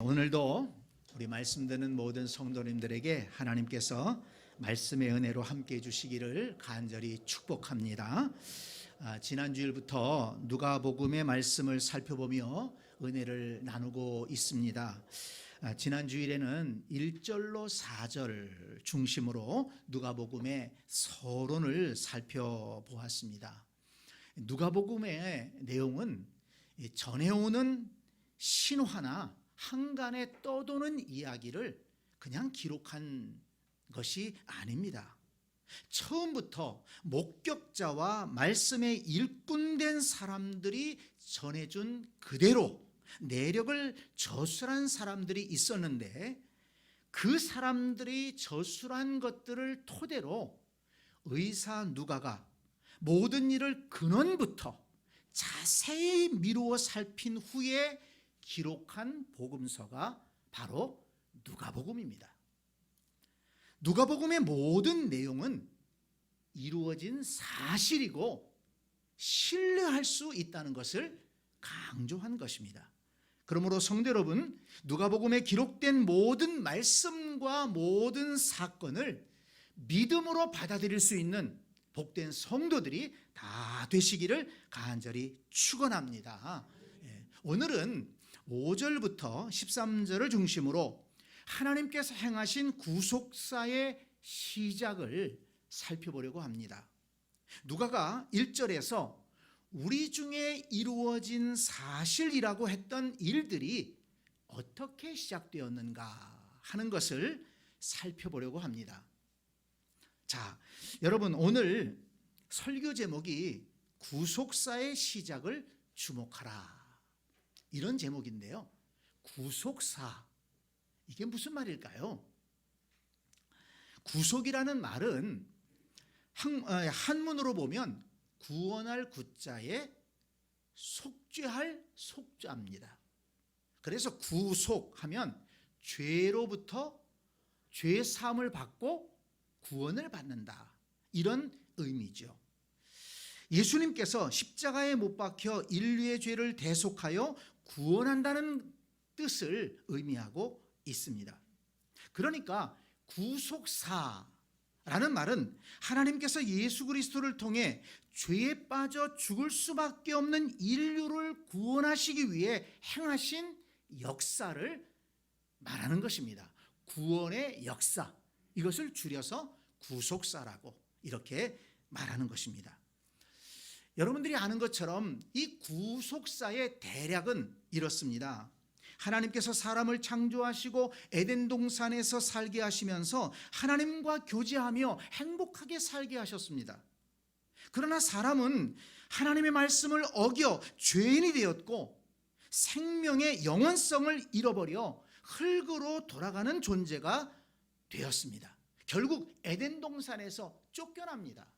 오늘도 우리 말씀 듣는 모든 성도님들에게 하나님께서 말씀의 은혜로 함께해 주시기를 간절히 축복합니다. 지난주일부터 누가복음의 말씀을 살펴보며 은혜를 나누고 있습니다. 지난주일에는 1절로 4절 중심으로 누가복음의 서론을 살펴보았습니다. 누가복음의 내용은 전해오는 신화나 한간에 떠도는 이야기를 그냥 기록한 것이 아닙니다. 처음부터 목격자와 말씀에 일꾼된 사람들이 전해준 그대로 내력을 저술한 사람들이 있었는데, 그 사람들이 저술한 것들을 토대로 의사 누가가 모든 일을 근원부터 자세히 미루어 살핀 후에 기록한 복음서가 바로 누가복음입니다. 누가복음의 모든 내용은 이루어진 사실이고 신뢰할 수 있다는 것을 강조한 것입니다. 그러므로 성도 여러분, 누가복음에 기록된 모든 말씀과 모든 사건을 믿음으로 받아들일 수 있는 복된 성도들이 다 되시기를 간절히 축원합니다. 오늘은 5절부터 13절을 중심으로 하나님께서 행하신 구속사의 시작을 살펴보려고 합니다. 누가가 1절에서 우리 중에 이루어진 사실이라고 했던 일들이 어떻게 시작되었는가 하는 것을 살펴보려고 합니다. 자, 여러분, 오늘 설교 제목이 구속사의 시작을 주목하라, 이런 제목인데요. 구속사, 이게 무슨 말일까요? 구속이라는 말은 한문으로 보면 구원할 구자에 속죄할 속자입니다. 그래서 구속하면 죄로부터 죄 사함을 받고 구원을 받는다, 이런 의미죠. 예수님께서 십자가에 못 박혀 인류의 죄를 대속하여 구원한다는 뜻을 의미하고 있습니다. 그러니까 구속사라는 말은 하나님께서 예수 그리스도를 통해 죄에 빠져 죽을 수밖에 없는 인류를 구원하시기 위해 행하신 역사를 말하는 것입니다. 구원의 역사, 이것을 줄여서 구속사라고 이렇게 말하는 것입니다. 여러분들이 아는 것처럼 이 구속사의 대략은 이렇습니다. 하나님께서 사람을 창조하시고 에덴 동산에서 살게 하시면서 하나님과 교제하며 행복하게 살게 하셨습니다. 그러나 사람은 하나님의 말씀을 어겨 죄인이 되었고 생명의 영원성을 잃어버려 흙으로 돌아가는 존재가 되었습니다. 결국 에덴 동산에서 쫓겨납니다.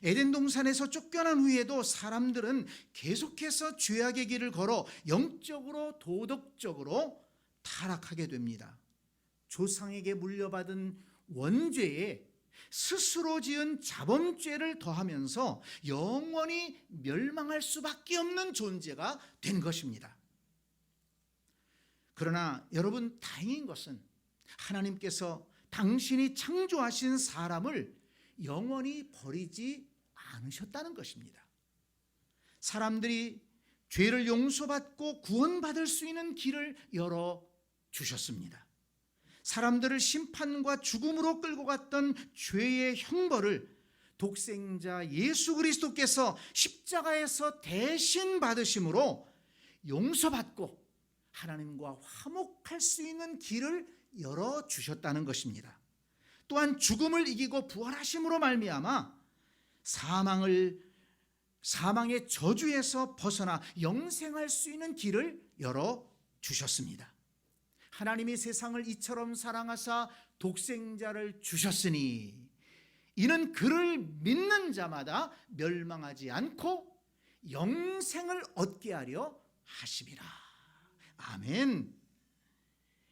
에덴 동산에서 쫓겨난 후에도 사람들은 계속해서 죄악의 길을 걸어 영적으로 도덕적으로 타락하게 됩니다. 조상에게 물려받은 원죄에 스스로 지은 자범죄를 더하면서 영원히 멸망할 수밖에 없는 존재가 된 것입니다. 그러나 여러분, 다행인 것은 하나님께서 당신이 창조하신 사람을 영원히 버리지 않으셨다는 것입니다. 사람들이 죄를 용서받고 구원받을 수 있는 길을 열어주셨습니다. 사람들을 심판과 죽음으로 끌고 갔던 죄의 형벌을 독생자 예수 그리스도께서 십자가에서 대신 받으심으로 용서받고 하나님과 화목할 수 있는 길을 열어주셨다는 것입니다. 또한 죽음을 이기고 부활하심으로 말미암아 사망의 저주에서 벗어나 영생할 수 있는 길을 열어주셨습니다. 하나님이 세상을 이처럼 사랑하사 독생자를 주셨으니 이는 그를 믿는 자마다 멸망하지 않고 영생을 얻게 하려 하심이라. 아멘.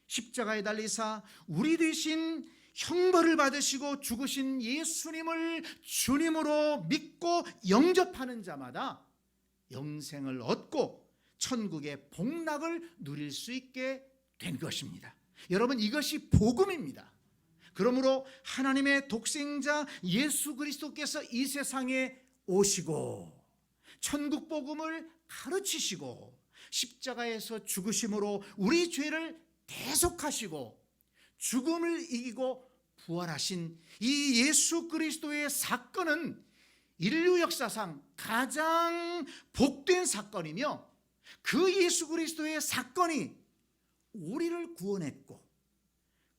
십자가에 달리사 우리 되신 형벌을 받으시고 죽으신 예수님을 주님으로 믿고 영접하는 자마다 영생을 얻고 천국의 복락을 누릴 수 있게 된 것입니다. 여러분, 이것이 복음입니다. 그러므로 하나님의 독생자 예수 그리스도께서 이 세상에 오시고 천국 복음을 가르치시고 십자가에서 죽으심으로 우리 죄를 대속하시고 죽음을 이기고 부활하신 이 예수 그리스도의 사건은 인류 역사상 가장 복된 사건이며, 그 예수 그리스도의 사건이 우리를 구원했고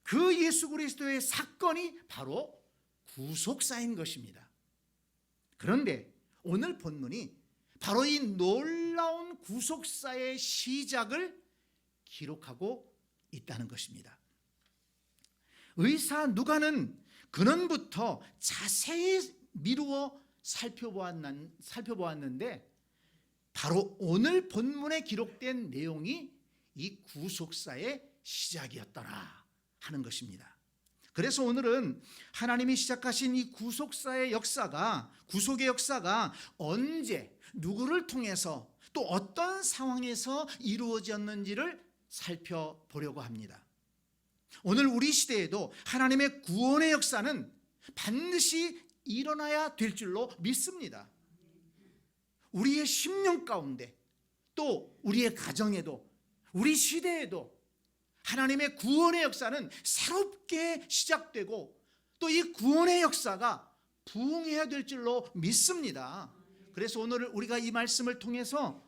그 예수 그리스도의 사건이 바로 구속사인 것입니다. 그런데 오늘 본문이 바로 이 놀라운 구속사의 시작을 기록하고 있다는 것입니다. 의사 누가는 근원부터 자세히 미루어 살펴보았는데 바로 오늘 본문에 기록된 내용이 이 구속사의 시작이었더라 하는 것입니다. 그래서 오늘은 하나님이 시작하신 이 구속의 역사가 언제 누구를 통해서 또 어떤 상황에서 이루어졌는지를 살펴보려고 합니다. 오늘 우리 시대에도 하나님의 구원의 역사는 반드시 일어나야 될 줄로 믿습니다. 우리의 심령 가운데, 또 우리의 가정에도, 우리 시대에도 하나님의 구원의 역사는 새롭게 시작되고 또 이 구원의 역사가 부흥해야 될 줄로 믿습니다. 그래서 오늘 우리가 이 말씀을 통해서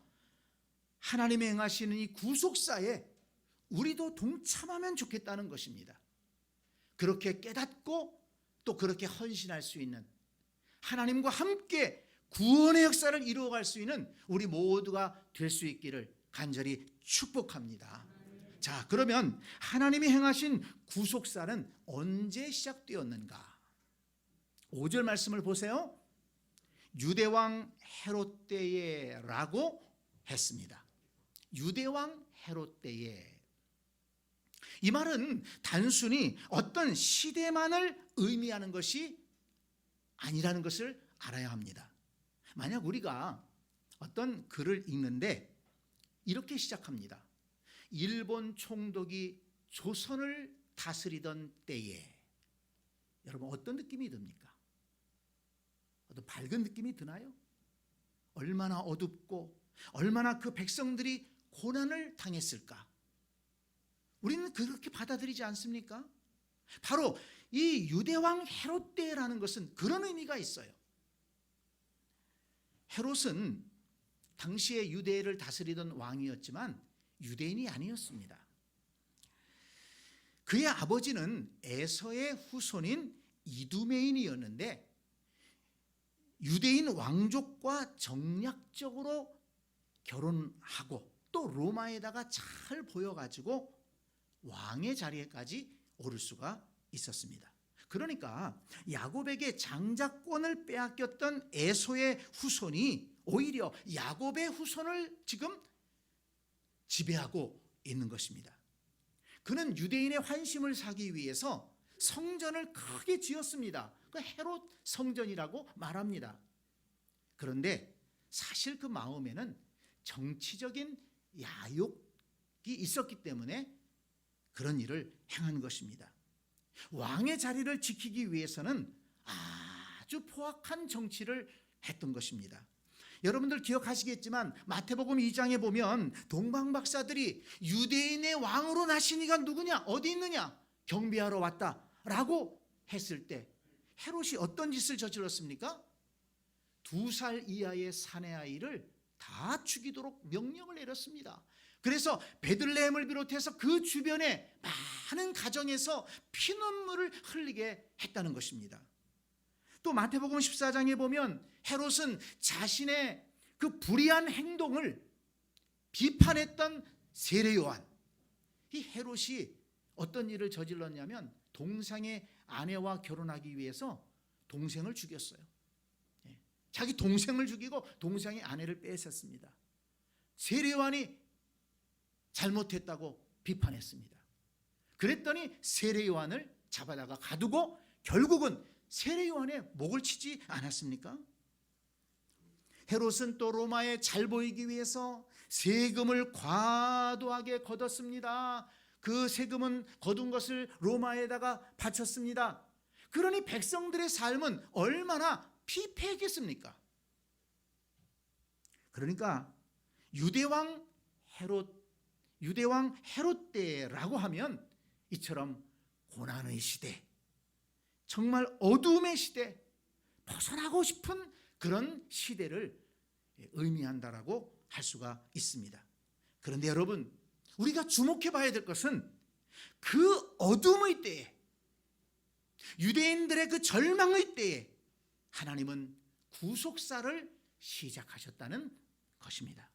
하나님의 행하시는 이 구속사에 우리도 동참하면 좋겠다는 것입니다. 그렇게 깨닫고 또 그렇게 헌신할 수 있는, 하나님과 함께 구원의 역사를 이루어갈 수 있는 우리 모두가 될 수 있기를 간절히 축복합니다. 자, 그러면 하나님이 행하신 구속사는 언제 시작되었는가? 5절 말씀을 보세요. 유대왕 헤롯 때에라고 했습니다. 유대왕 헤롯 때에. 이 말은 단순히 어떤 시대만을 의미하는 것이 아니라는 것을 알아야 합니다. 만약 우리가 어떤 글을 읽는데 이렇게 시작합니다. 일본 총독이 조선을 다스리던 때에. 여러분, 어떤 느낌이 듭니까? 어떤 밝은 느낌이 드나요? 얼마나 어둡고 얼마나 그 백성들이 고난을 당했을까? 우리는 그렇게 받아들이지 않습니까? 바로 이 유대왕 헤롯 때라는 것은 그런 의미가 있어요. 헤롯은 당시에 유대를 다스리던 왕이었지만 유대인이 아니었습니다. 그의 아버지는 에서의 후손인 이두메인이었는데 유대인 왕족과 정략적으로 결혼하고 또 로마에다가 잘 보여가지고 왕의 자리에까지 오를 수가 있었습니다. 그러니까 야곱에게 장자권을 빼앗겼던 에서의 후손이 오히려 야곱의 후손을 지금 지배하고 있는 것입니다. 그는 유대인의 환심을 사기 위해서 성전을 크게 지었습니다. 그 헤롯 성전이라고 말합니다. 그런데 사실 그 마음에는 정치적인 야욕이 있었기 때문에 그런 일을 행한 것입니다. 왕의 자리를 지키기 위해서는 아주 포악한 정치를 했던 것입니다. 여러분들 기억하시겠지만 마태복음 2장에 보면 동방박사들이 유대인의 왕으로 나신 이가 누구냐, 어디 있느냐, 경배하러 왔다라고 했을 때 헤롯이 어떤 짓을 저질렀습니까? 2살 이하의 사내아이를 다 죽이도록 명령을 내렸습니다. 그래서 베들레헴을 비롯해서 그 주변에 많은 가정에서 피눈물을 흘리게 했다는 것입니다. 또 마태복음 14장에 보면 헤롯은 자신의 그 불의한 행동을 비판했던 세례 요한, 이 헤롯이 어떤 일을 저질렀냐면 동생의 아내와 결혼하기 위해서 동생을 죽였어요. 자기 동생을 죽이고 동생의 아내를 뺏었습니다. 세례 요한이 잘못했다고 비판했습니다. 그랬더니 세례 요한을 잡아다가 가두고 결국은 세례 요한의 목을 치지 않았습니까? 헤롯은 또 로마에 잘 보이기 위해서 세금을 과도하게 걷었습니다. 그 세금은 거둔 것을 로마에다가 바쳤습니다. 그러니 백성들의 삶은 얼마나 피폐했겠습니까? 그러니까 유대왕 헤롯 때라고 하면 이처럼 고난의 시대, 정말 어둠의 시대, 벗어나고 싶은 그런 시대를 의미한다라고 할 수가 있습니다. 그런데 여러분, 우리가 주목해 봐야 될 것은 그 어둠의 때에, 유대인들의 그 절망의 때에 하나님은 구속사를 시작하셨다는 것입니다.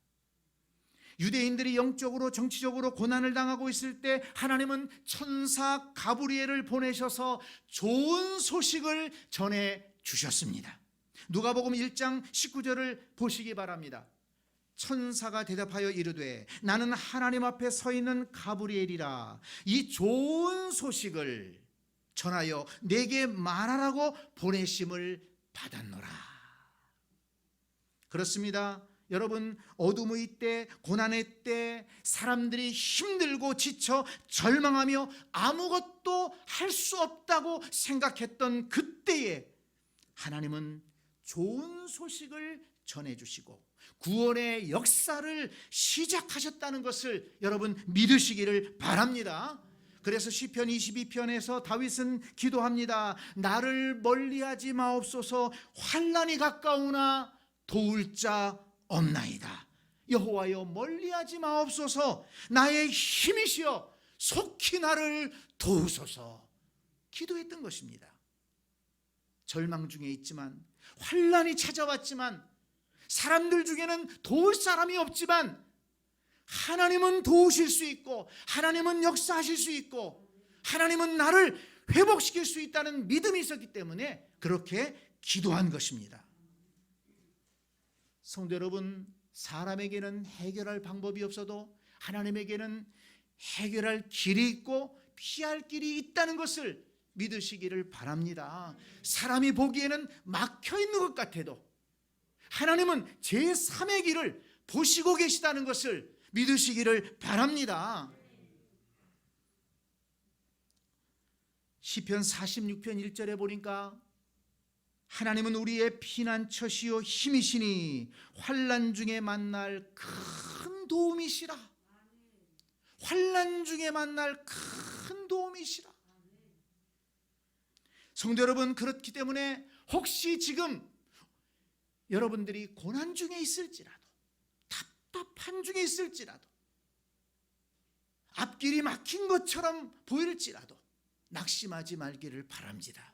유대인들이 영적으로 정치적으로 고난을 당하고 있을 때 하나님은 천사 가브리엘을 보내셔서 좋은 소식을 전해 주셨습니다. 누가복음 1장 19절을 보시기 바랍니다. 천사가 대답하여 이르되 나는 하나님 앞에 서 있는 가브리엘이라. 이 좋은 소식을 전하여 내게 말하라고 보내심을 받았노라. 그렇습니다. 여러분, 어둠의 때, 고난의 때, 사람들이 힘들고 지쳐 절망하며 아무것도 할 수 없다고 생각했던 그때에 하나님은 좋은 소식을 전해주시고 구원의 역사를 시작하셨다는 것을 여러분 믿으시기를 바랍니다. 그래서 시편 22편에서 다윗은 기도합니다. 나를 멀리하지 마옵소서. 환난이 가까우나 도울 자 없나이다. 여호와여 멀리하지 마옵소서. 나의 힘이시여 속히 나를 도우소서. 기도했던 것입니다. 절망 중에 있지만, 환난이 찾아왔지만, 사람들 중에는 도울 사람이 없지만 하나님은 도우실 수 있고 하나님은 역사하실 수 있고 하나님은 나를 회복시킬 수 있다는 믿음이 있었기 때문에 그렇게 기도한 것입니다. 성도 여러분, 사람에게는 해결할 방법이 없어도 하나님에게는 해결할 길이 있고 피할 길이 있다는 것을 믿으시기를 바랍니다. 사람이 보기에는 막혀있는 것 같아도 하나님은 제3의 길을 보시고 계시다는 것을 믿으시기를 바랍니다. 시편 46편 1절에 보니까 하나님은 우리의 피난처시요 힘이시니 환난 중에 만날 큰 도움이시라. 환난 중에 만날 큰 도움이시라. 성도 여러분, 그렇기 때문에 혹시 지금 여러분들이 고난 중에 있을지라도, 답답한 중에 있을지라도, 앞길이 막힌 것처럼 보일지라도 낙심하지 말기를 바랍니다.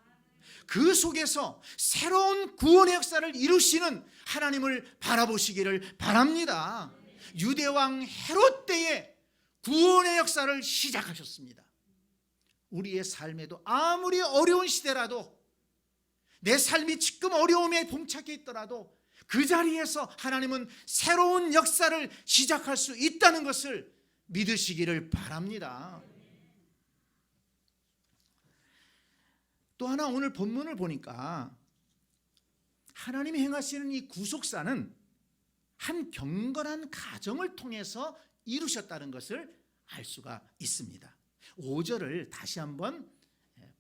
그 속에서 새로운 구원의 역사를 이루시는 하나님을 바라보시기를 바랍니다. 유대왕 헤롯 때에 구원의 역사를 시작하셨습니다. 우리의 삶에도 아무리 어려운 시대라도, 내 삶이 지금 어려움에 봉착해 있더라도 그 자리에서 하나님은 새로운 역사를 시작할 수 있다는 것을 믿으시기를 바랍니다. 또 하나, 오늘 본문을 보니까 하나님이 행하시는 이 구속사는 한 경건한 가정을 통해서 이루셨다는 것을 알 수가 있습니다. 5절을 다시 한번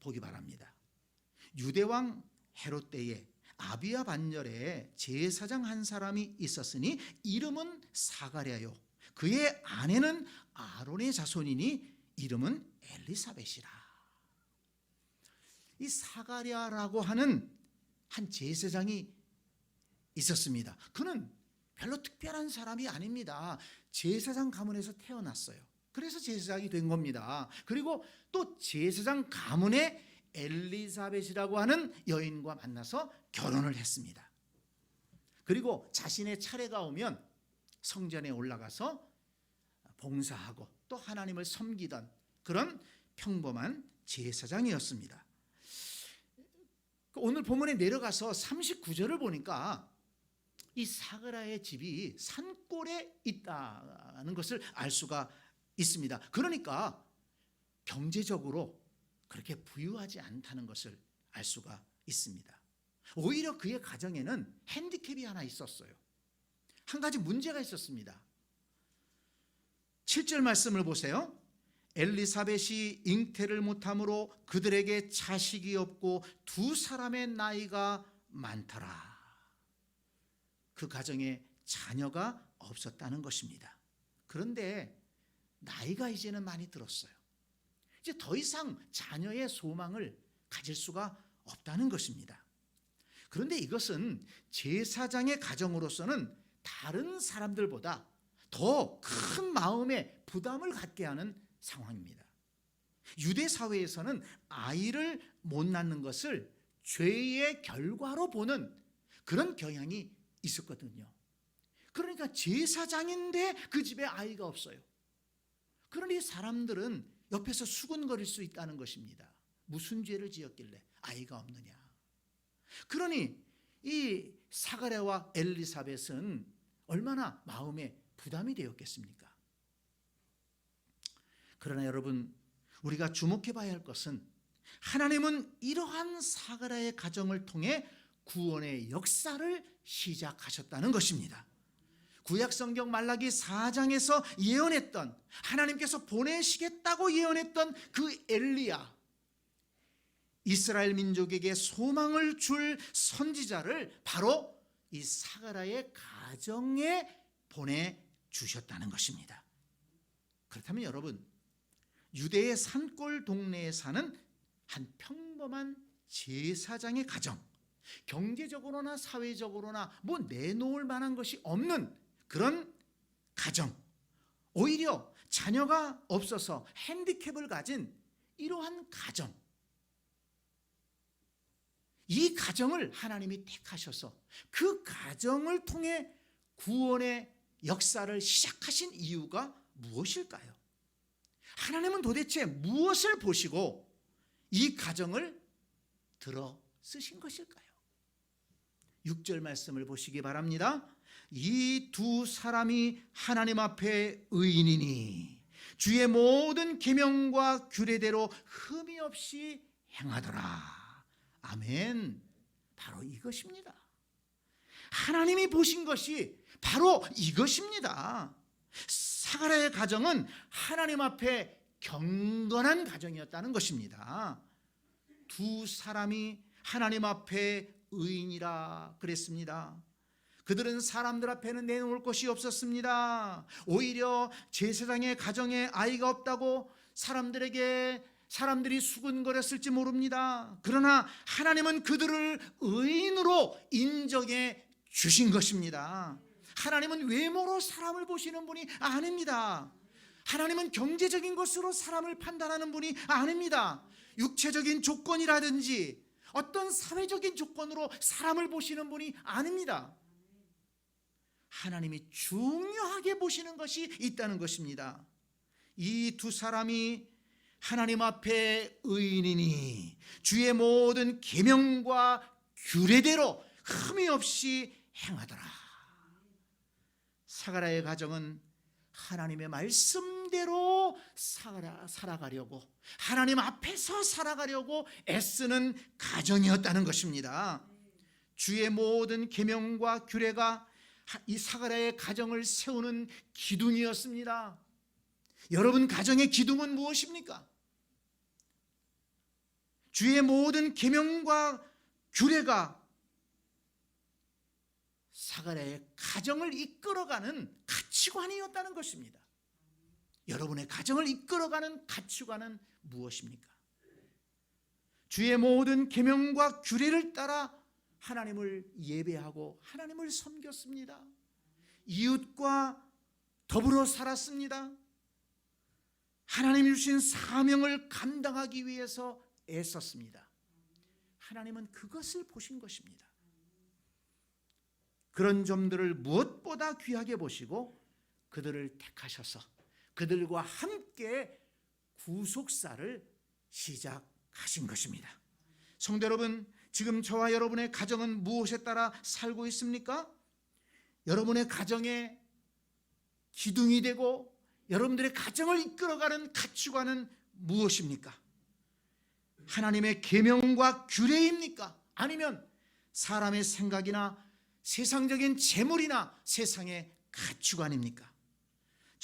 보기 바랍니다. 유대왕 헤롯 때에 아비야 반열에 제사장 한 사람이 있었으니 이름은 사가랴요. 그의 아내는 아론의 자손이니 이름은 엘리사벳이라. 이 사가랴라고 하는 한 제사장이 있었습니다. 그는 별로 특별한 사람이 아닙니다. 제사장 가문에서 태어났어요. 그래서 제사장이 된 겁니다. 그리고 또 제사장 가문의 엘리사벳이라고 하는 여인과 만나서 결혼을 했습니다. 그리고 자신의 차례가 오면 성전에 올라가서 봉사하고 또 하나님을 섬기던 그런 평범한 제사장이었습니다. 오늘 본문에 내려가서 39절을 보니까 이 사가랴의 집이 산골에 있다는 것을 알 수가 있습니다. 그러니까 경제적으로 그렇게 부유하지 않다는 것을 알 수가 있습니다. 오히려 그의 가정에는 핸디캡이 하나 있었어요. 한 가지 문제가 있었습니다. 7절 말씀을 보세요. 엘리사벳이 잉태를 못함으로 그들에게 자식이 없고 두 사람의 나이가 많더라. 그 가정에 자녀가 없었다는 것입니다. 그런데 나이가 이제는 많이 들었어요. 이제 더 이상 자녀의 소망을 가질 수가 없다는 것입니다. 그런데 이것은 제사장의 가정으로서는 다른 사람들보다 더 큰 마음의 부담을 갖게 하는 상황입니다. 유대 사회에서는 아이를 못 낳는 것을 죄의 결과로 보는 그런 경향이 있었거든요. 그러니까 제사장인데 그 집에 아이가 없어요. 그러니 사람들은 옆에서 수군거릴 수 있다는 것입니다. 무슨 죄를 지었길래 아이가 없느냐. 그러니 이 사가랴와 엘리사벳은 얼마나 마음에 부담이 되었겠습니까? 그러나 여러분, 우리가 주목해 봐야 할 것은 하나님은 이러한 사가랴의 가정을 통해 구원의 역사를 시작하셨다는 것입니다. 구약성경 말라기 4장에서 예언했던, 하나님께서 보내시겠다고 예언했던 그 엘리야, 이스라엘 민족에게 소망을 줄 선지자를 바로 이 사가랴의 가정에 보내주셨다는 것입니다. 그렇다면 여러분, 유대의 산골 동네에 사는 한 평범한 제사장의 가정, 경제적으로나 사회적으로나 뭐 내놓을 만한 것이 없는 그런 가정, 오히려 자녀가 없어서 핸디캡을 가진 이러한 가정, 이 가정을 하나님이 택하셔서 그 가정을 통해 구원의 역사를 시작하신 이유가 무엇일까요? 하나님은 도대체 무엇을 보시고 이 가정을 들어 쓰신 것일까요? 6절 말씀을 보시기 바랍니다. 이 두 사람이 하나님 앞에 의인이니 주의 모든 계명과 규례대로 흠이 없이 행하더라. 아멘. 바로 이것입니다. 하나님이 보신 것이 바로 이것입니다. 사가랴의 가정은 하나님 앞에 경건한 가정이었다는 것입니다. 두 사람이 하나님 앞에 의인이라 그랬습니다. 그들은 사람들 앞에는 내놓을 것이 없었습니다. 오히려 제사장의 가정에 아이가 없다고 사람들이 수군거렸을지 모릅니다. 그러나 하나님은 그들을 의인으로 인정해 주신 것입니다. 하나님은 외모로 사람을 보시는 분이 아닙니다. 하나님은 경제적인 것으로 사람을 판단하는 분이 아닙니다. 육체적인 조건이라든지 어떤 사회적인 조건으로 사람을 보시는 분이 아닙니다. 하나님이 중요하게 보시는 것이 있다는 것입니다. 이 두 사람이 하나님 앞에 의인이니 주의 모든 계명과 규례대로 흠이 없이 행하더라. 사가랴의 가정은 하나님의 말씀대로 살아가려고, 하나님 앞에서 살아가려고 애쓰는 가정이었다는 것입니다. 주의 모든 계명과 규례가 이 사가랴의 가정을 세우는 기둥이었습니다. 여러분 가정의 기둥은 무엇입니까? 주의 모든 계명과 규례가 사가랴의 가정을 이끌어가는 가치관이었다는 것입니다. 여러분의 가정을 이끌어가는 가치관은 무엇입니까? 주의 모든 계명과 규례를 따라 하나님을 예배하고 하나님을 섬겼습니다. 이웃과 더불어 살았습니다. 하나님이 주신 사명을 감당하기 위해서 애썼습니다. 하나님은 그것을 보신 것입니다. 그런 점들을 무엇보다 귀하게 보시고 그들을 택하셔서 그들과 함께 구속사를 시작하신 것입니다. 성도 여러분, 지금 저와 여러분의 가정은 무엇에 따라 살고 있습니까? 여러분의 가정의 기둥이 되고 여러분들의 가정을 이끌어가는 가치관은 무엇입니까? 하나님의 계명과 규례입니까? 아니면 사람의 생각이나 세상적인 재물이나 세상의 가치관입니까?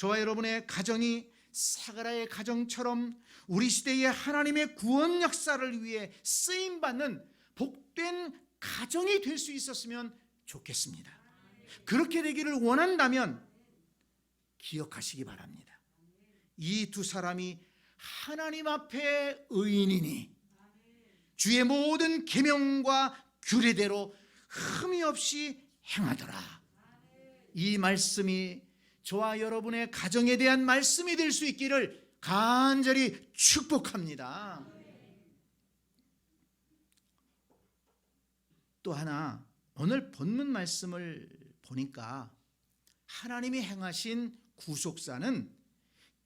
저와 여러분의 가정이 사가랴의 가정처럼 우리 시대의 하나님의 구원 역사를 위해 쓰임받는 복된 가정이 될 수 있었으면 좋겠습니다. 그렇게 되기를 원한다면 기억하시기 바랍니다. 이 두 사람이 하나님 앞에 의인이니 주의 모든 계명과 규례대로 흠이 없이 행하더라. 이 말씀이 저와 여러분의 가정에 대한 말씀이 될 수 있기를 간절히 축복합니다. 또 하나, 오늘 본문 말씀을 보니까 하나님이 행하신 구속사는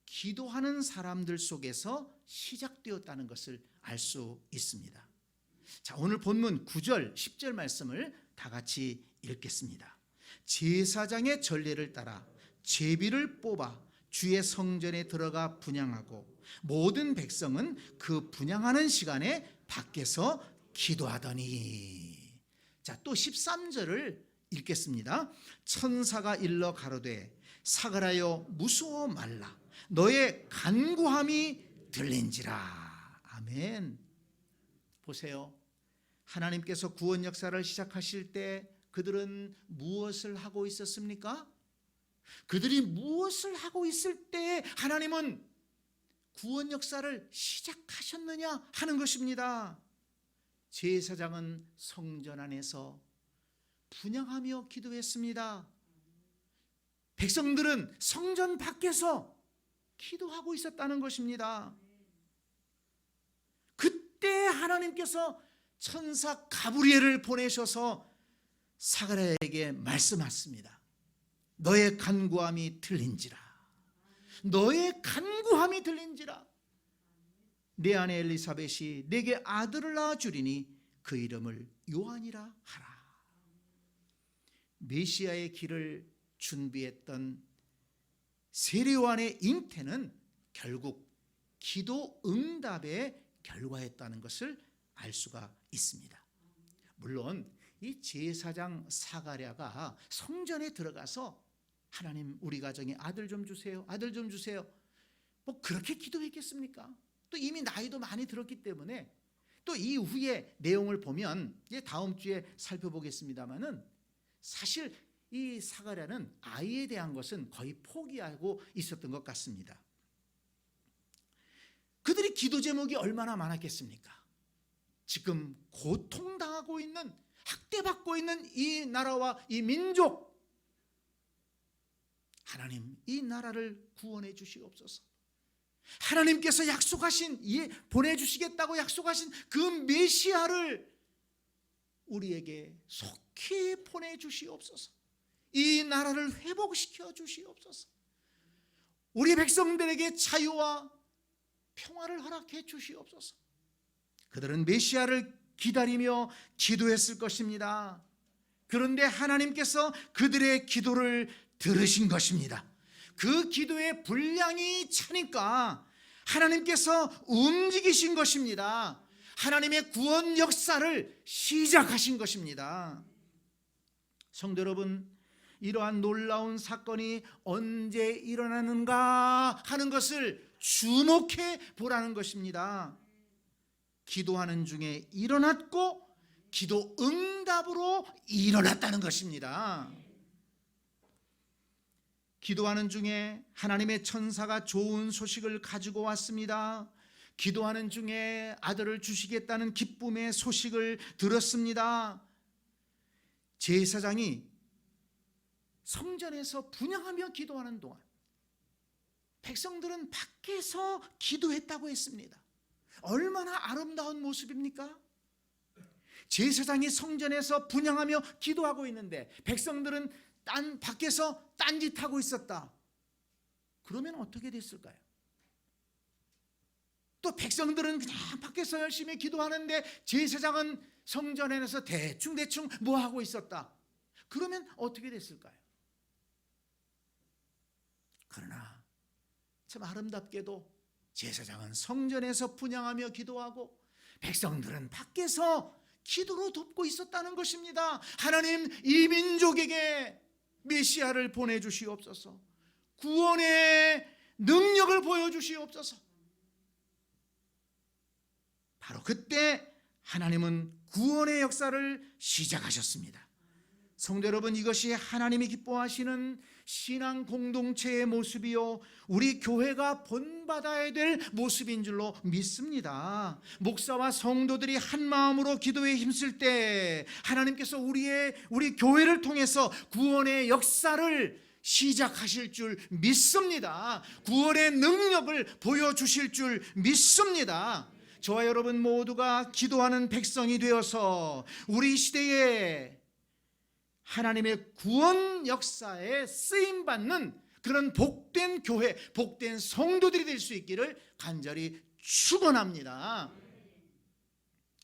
기도하는 사람들 속에서 시작되었다는 것을 알 수 있습니다. 자, 오늘 본문 9절 10절 말씀을 다 같이 읽겠습니다. 제사장의 전례를 따라 제비를 뽑아 주의 성전에 들어가 분향하고 모든 백성은 그 분향하는 시간에 밖에서 기도하더니. 자, 또 13절을 읽겠습니다. 천사가 일러 가로되 사가랴여 무서워 말라 너의 간구함이 들린지라. 아멘. 보세요. 하나님께서 구원 역사를 시작하실 때 그들은 무엇을 하고 있었습니까? 그들이 무엇을 하고 있을 때 하나님은 구원 역사를 시작하셨느냐 하는 것입니다. 제사장은 성전 안에서 분향하며 기도했습니다. 백성들은 성전 밖에서 기도하고 있었다는 것입니다. 그때 하나님께서 천사 가브리엘을 보내셔서 사가랴에게 말씀하셨습니다. 너의 간구함이 들린지라. 너의 간구함이 들린지라. 내 아내 엘리사벳이 내게 아들을 낳아주리니 그 이름을 요한이라 하라. 메시아의 길을 준비했던 세례요한의 잉태는 결국 기도 응답의 결과였다는 것을 알 수가 있습니다. 물론 이 제사장 사가랴가 성전에 들어가서 하나님 우리 가정에 아들 좀 주세요, 아들 좀 주세요, 뭐 그렇게 기도했겠습니까? 또 이미 나이도 많이 들었기 때문에 또 이후의 내용을 보면 이제 다음 주에 살펴보겠습니다만은 사실 이 사가랴는 아이에 대한 것은 거의 포기하고 있었던 것 같습니다. 그들이 기도 제목이 얼마나 많았겠습니까? 지금 고통당하고 있는, 학대받고 있는 이 나라와 이 민족, 하나님 이 나라를 구원해 주시옵소서. 하나님께서 약속하신, 보내주시겠다고 약속하신 그 메시아를 우리에게 속히 보내주시옵소서. 이 나라를 회복시켜 주시옵소서. 우리 백성들에게 자유와 평화를 허락해 주시옵소서. 그들은 메시아를 기다리며 기도했을 것입니다. 그런데 하나님께서 그들의 기도를 들으신 것입니다. 그 기도의 분량이 차니까 하나님께서 움직이신 것입니다. 하나님의 구원 역사를 시작하신 것입니다. 성도 여러분, 이러한 놀라운 사건이 언제 일어나는가 하는 것을 주목해 보라는 것입니다. 기도하는 중에 일어났고 기도 응답으로 일어났다는 것입니다. 기도하는 중에 하나님의 천사가 좋은 소식을 가지고 왔습니다. 기도하는 중에 아들을 주시겠다는 기쁨의 소식을 들었습니다. 제사장이 성전에서 분향하며 기도하는 동안 백성들은 밖에서 기도했다고 했습니다. 얼마나 아름다운 모습입니까? 제사장이 성전에서 분향하며 기도하고 있는데 백성들은 밖에서 딴짓하고 있었다. 그러면 어떻게 됐을까요? 또 백성들은 그냥 밖에서 열심히 기도하는데 제사장은 성전에서 대충 뭐 하고 있었다. 그러면 어떻게 됐을까요? 그러나 참 아름답게도 제사장은 성전에서 분향하며 기도하고 백성들은 밖에서 기도로 돕고 있었다는 것입니다. 하나님 이 민족에게 메시아를 보내주시옵소서. 구원의 능력을 보여주시옵소서. 바로 그때 하나님은 구원의 역사를 시작하셨습니다. 성도 여러분, 이것이 하나님이 기뻐하시는 신앙 공동체의 모습이요, 우리 교회가 본받아야 될 모습인 줄로 믿습니다. 목사와 성도들이 한 마음으로 기도에 힘쓸 때 하나님께서 우리 교회를 통해서 구원의 역사를 시작하실 줄 믿습니다. 구원의 능력을 보여주실 줄 믿습니다. 저와 여러분 모두가 기도하는 백성이 되어서 우리 시대에 하나님의 구원 역사에 쓰임받는 그런 복된 교회, 복된 성도들이 될 수 있기를 간절히 축원합니다.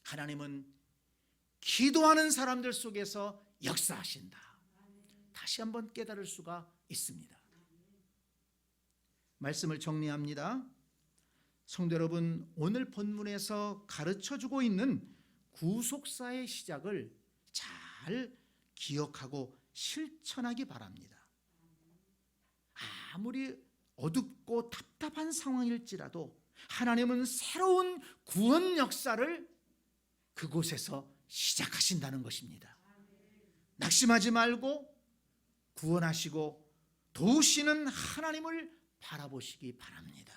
하나님은 기도하는 사람들 속에서 역사하신다. 다시 한번 깨달을 수가 있습니다. 말씀을 정리합니다. 성도 여러분, 오늘 본문에서 가르쳐주고 있는 구속사의 시작을 잘 기억하고 실천하기 바랍니다. 아무리 어둡고 답답한 상황일지라도 하나님은 새로운 구원 역사를 그곳에서 시작하신다는 것입니다. 낙심하지 말고 구원하시고 도우시는 하나님을 바라보시기 바랍니다.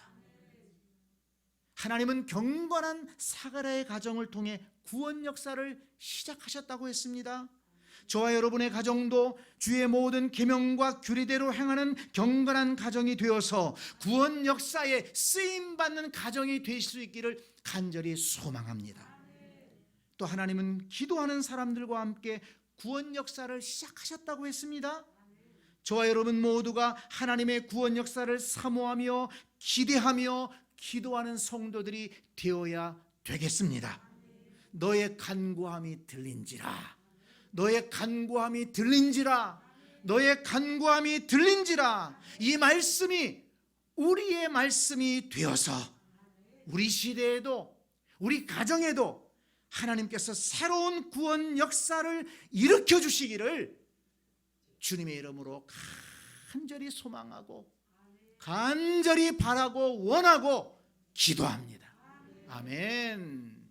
하나님은 경건한 사가랴의 가정을 통해 구원 역사를 시작하셨다고 했습니다. 저와 여러분의 가정도 주의 모든 계명과 규례대로 행하는 경건한 가정이 되어서 구원 역사에 쓰임받는 가정이 될 수 있기를 간절히 소망합니다. 또 하나님은 기도하는 사람들과 함께 구원 역사를 시작하셨다고 했습니다. 저와 여러분 모두가 하나님의 구원 역사를 사모하며 기대하며 기도하는 성도들이 되어야 되겠습니다. 너의 간구함이 들린지라, 너의 간구함이 들린지라, 너의 간구함이 들린지라. 이 말씀이 우리의 말씀이 되어서 우리 시대에도 우리 가정에도 하나님께서 새로운 구원 역사를 일으켜 주시기를 주님의 이름으로 간절히 소망하고 간절히 바라고 원하고 기도합니다. 아멘.